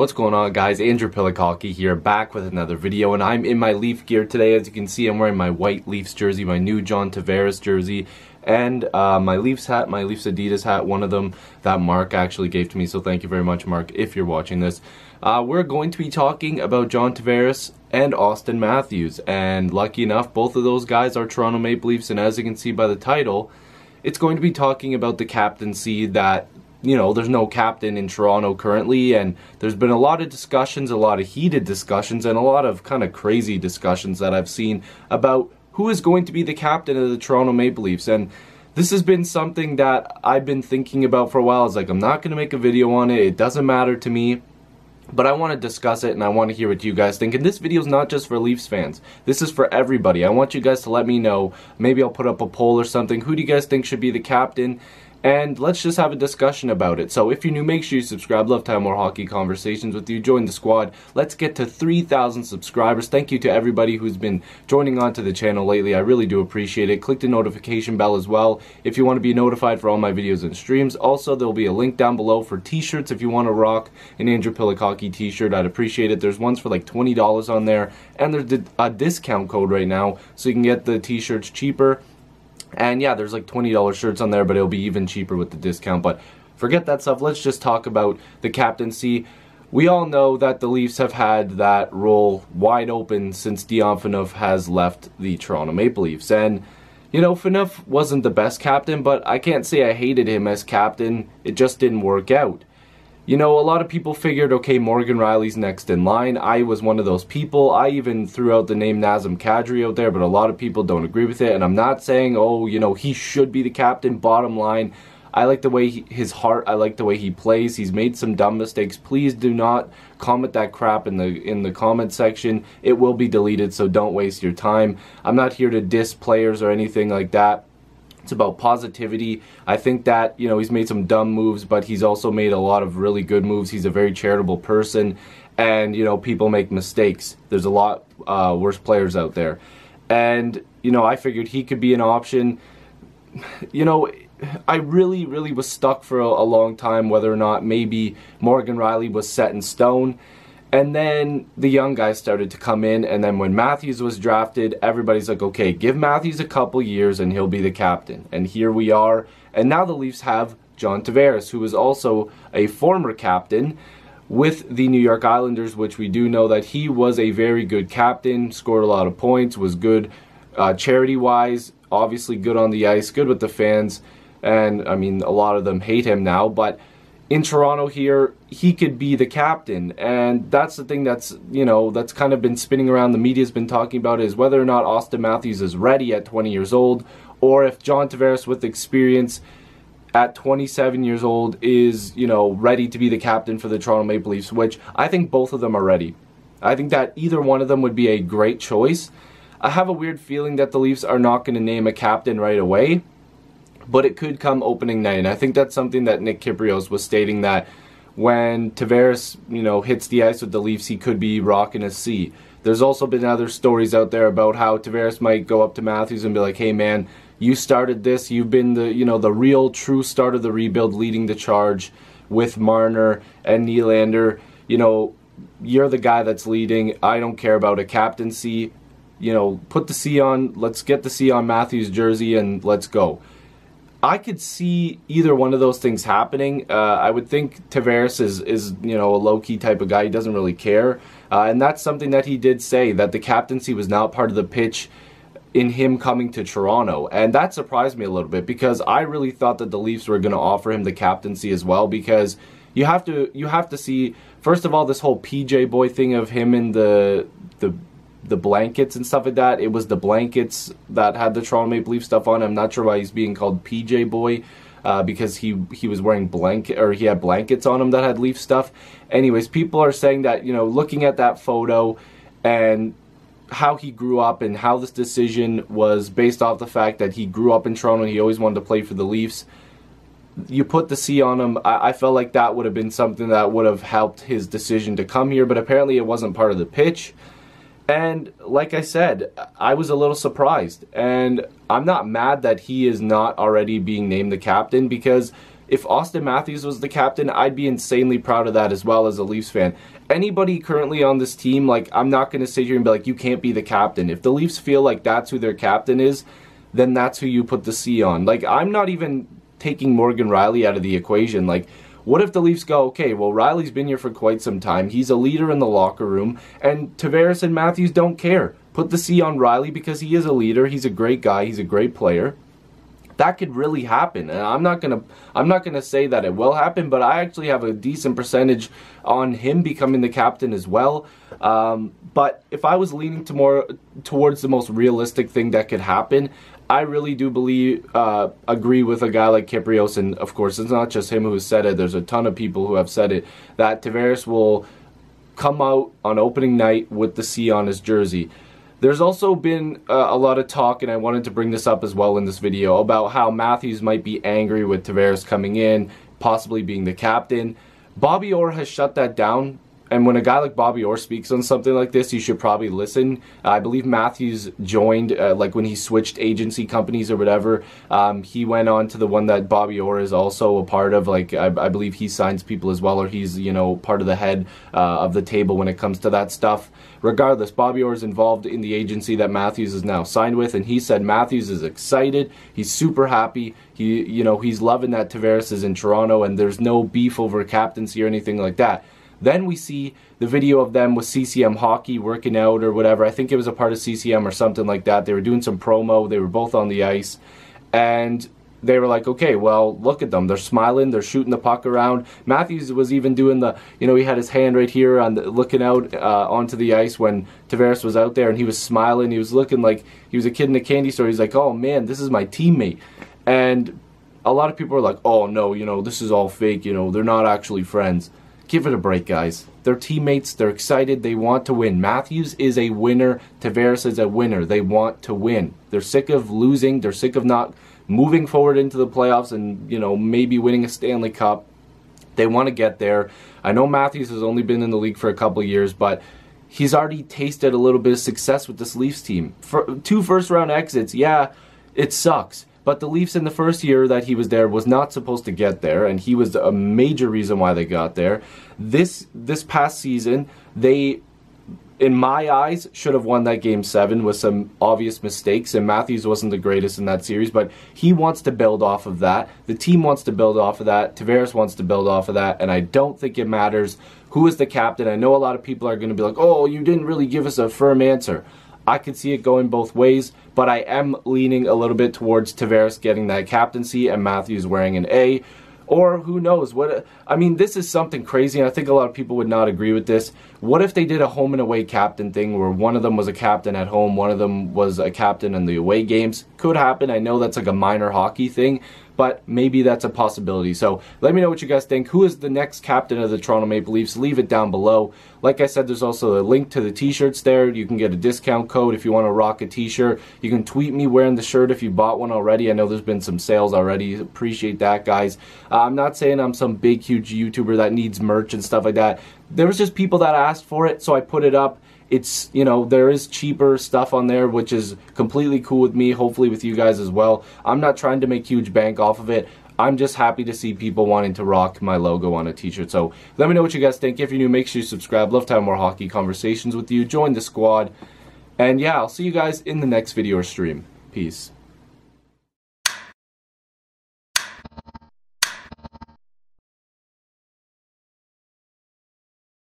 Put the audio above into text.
What's going on, guys? Andrew Piluk Hockey here, back with another video, and I'm in my Leaf gear today. As you can see, I'm wearing my white Leafs jersey, my new John Tavares jersey, and my Leafs hat, my Leafs Adidas hat, one of them that Mark actually gave to me, so thank you very much, Mark, if you're watching this. We're going to be talking about John Tavares and Austin Matthews, and lucky enough, both of those guys are Toronto Maple Leafs, and as you can see by the title, it's going to be talking about the captaincy that, you know, there's no captain in Toronto currently, and there's been a lot of discussions, a lot of heated discussions, and a lot of kind of crazy discussions that I've seen about who is going to be the captain of the Toronto Maple Leafs. And this has been something that I've been thinking about for a while. It's like, I'm not going to make a video on it. It doesn't matter to me. But I want to discuss it, and I want to hear what you guys think. And this video is not just for Leafs fans. This is for everybody. I want you guys to let me know. Maybe I'll put up a poll or something. Who do you guys think should be the captain? And let's just have a discussion about it. So if you're new, make sure you subscribe. Love to have more hockey conversations with you. Join the squad. Let's get to 3,000 subscribers. Thank you to everybody who's been joining onto the channel lately. I really do appreciate it. Click the notification bell as well if you want to be notified for all my videos and streams. Also, there'll be a link down below for t-shirts if you want to rock an Andrew Piluk Hockey t-shirt. I'd appreciate it. There's ones for like $20 on there, and there's a discount code right now, so you can get the t-shirts cheaper. And yeah, there's like $20 shirts on there, but it'll be even cheaper with the discount. But forget that stuff. Let's just talk about the captaincy. We all know that the Leafs have had that role wide open since Dion Phaneuf has left the Toronto Maple Leafs. And, you know, Phaneuf wasn't the best captain, but I can't say I hated him as captain. It just didn't work out. You know, a lot of people figured, okay, Morgan Rielly's next in line. I was one of those people. I even threw out the name Nazem Kadri out there, but a lot of people don't agree with it. And I'm not saying, oh, you know, he should be the captain. Bottom line, I like the way his heart, I like the way he plays. He's made some dumb mistakes. Please do not comment that crap in the comment section. It will be deleted, so don't waste your time. I'm not here to diss players or anything like that. It's about positivity. I think that, you know, he's made some dumb moves, but he's also made a lot of really good moves. He's a very charitable person, and, you know, people make mistakes. There's a lot worse players out there. And, you know, I figured he could be an option. You know, I really was stuck for a long time whether or not maybe Morgan Rielly was set in stone. And then the young guys started to come in, and then when Matthews was drafted, everybody's like, okay, give Matthews a couple years and he'll be the captain. And here we are. And now the Leafs have John Tavares, who is also a former captain with the New York Islanders, which we do know that he was a very good captain, scored a lot of points, was good charity-wise, obviously good on the ice, good with the fans. And, I mean, a lot of them hate him now, but in Toronto here, he could be the captain, and that's the thing that's, you know, that's kind of been spinning around. The media's been talking about is whether or not Austin Matthews is ready at 20 years old, or if John Tavares with experience at 27 years old is, you know, ready to be the captain for the Toronto Maple Leafs, which I think both of them are ready. I think that either one of them would be a great choice. I have a weird feeling that the Leafs are not going to name a captain right away, but it could come opening night. And I think that's something that Nick Kypreos was stating, that when Tavares, you know, hits the ice with the Leafs, he could be rocking a C. There's also been other stories out there about how Tavares might go up to Matthews and be like, hey man, you started this, you've been the, you know, the real true start of the rebuild, leading the charge with Marner and Nylander. You know, you're the guy that's leading. I don't care about a captaincy. You know, put the C on, let's get the C on Matthews' jersey and let's go. I could see either one of those things happening. I would think Tavares is you know, a low-key type of guy. He doesn't really care. And that's something that he did say, that the captaincy was not part of the pitch in him coming to Toronto. And that surprised me a little bit, because I really thought that the Leafs were going to offer him the captaincy as well, because you have to see, first of all, this whole PJ boy thing of him and the blankets and stuff like that. It was the blankets that had the Toronto Maple Leaf stuff on. I'm not sure why he's being called PJ Boy, because he was wearing he had blankets on him that had Leaf stuff. Anyways, people are saying that, you know, looking at that photo and how he grew up and how this decision was based off the fact that he grew up in Toronto and he always wanted to play for the Leafs. You put the C on him. I felt like that would have been something that would have helped his decision to come here, but apparently it wasn't part of the pitch. And like I said, I was a little surprised, and I'm not mad that he is not already being named the captain, because if Austin Matthews was the captain, I'd be insanely proud of that as well as a Leafs fan. Anybody currently on this team, like, I'm not going to sit here and be like, you can't be the captain. If the Leafs feel like that's who their captain is, then that's who you put the C on. Like, I'm not even taking Morgan Rielly out of the equation. Like, what if the Leafs go, okay, well, Rielly's been here for quite some time. He's a leader in the locker room, and Tavares and Matthews don't care. Put the C on Rielly because he is a leader. He's a great guy. He's a great player. That could really happen, and I'm not gonna say that it will happen, but I actually have a decent percentage on him becoming the captain as well. But if I was leaning towards the most realistic thing that could happen, I really do agree with a guy like Kyprios, and of course it's not just him who said it. There's a ton of people who have said it, that Tavares will come out on opening night with the C on his jersey. There's also been a lot of talk, and I wanted to bring this up as well in this video, about how Matthews might be angry with Tavares coming in, possibly being the captain. Bobby Orr has shut that down, and when a guy like Bobby Orr speaks on something like this, you should probably listen. I believe Matthews joined, like when he switched agency companies or whatever, he went on to the one that Bobby Orr is also a part of. Like, I believe he signs people as well, or he's, you know, part of the head of the table when it comes to that stuff. Regardless, Bobby Orr is involved in the agency that Matthews is now signed with, and he said Matthews is excited. He's super happy. He's loving that Tavares is in Toronto, and there's no beef over captaincy or anything like that. Then we see the video of them with CCM Hockey working out or whatever. I think it was a part of CCM or something like that. They were doing some promo. They were both on the ice, and they were like, okay, well, look at them. They're smiling. They're shooting the puck around. Matthews was even doing the, he had his hand right here on looking out onto the ice when Tavares was out there, and he was smiling. He was looking like he was a kid in a candy store. He's like, oh, man, this is my teammate. And a lot of people are like, oh, no, this is all fake. They're not actually friends. Give it a break, guys. They're teammates. They're excited. They want to win. Matthews is a winner. Tavares is a winner. They want to win. They're sick of losing. They're sick of not moving forward into the playoffs and, maybe winning a Stanley Cup. They want to get there. I know Matthews has only been in the league for a couple of years, but he's already tasted a little bit of success with this Leafs team. For 2 first-round exits, yeah, it sucks. But the Leafs in the first year that he was there was not supposed to get there, and he was a major reason why they got there. This past season, they, in my eyes, should have won that Game 7 with some obvious mistakes, and Matthews wasn't the greatest in that series, but he wants to build off of that. The team wants to build off of that. Tavares wants to build off of that, and I don't think it matters who is the captain. I know a lot of people are going to be like, oh, you didn't really give us a firm answer. I could see it going both ways, but I am leaning a little bit towards Tavares getting that captaincy and Matthews wearing an A. Or who knows? This is something crazy, and I think a lot of people would not agree with this. What if they did a home and away captain thing where one of them was a captain at home, one of them was a captain in the away games? Could happen. I know that's like a minor hockey thing, but maybe that's a possibility. So let me know what you guys think. Who is the next captain of the Toronto Maple Leafs? Leave it down below. Like I said, there's also a link to the t-shirts there. You can get a discount code if you want to rock a t-shirt. You can tweet me wearing the shirt if you bought one already. I know there's been some sales already. Appreciate that, guys. I'm not saying I'm some big, huge YouTuber that needs merch and stuff like that. There was just people that asked for it, so I put it up. It's, there is cheaper stuff on there, which is completely cool with me, hopefully with you guys as well. I'm not trying to make huge bank off of it. I'm just happy to see people wanting to rock my logo on a t-shirt. So let me know what you guys think. If you're new, make sure you subscribe. Love to have more hockey conversations with you. Join the squad. And yeah, I'll see you guys in the next video or stream. Peace.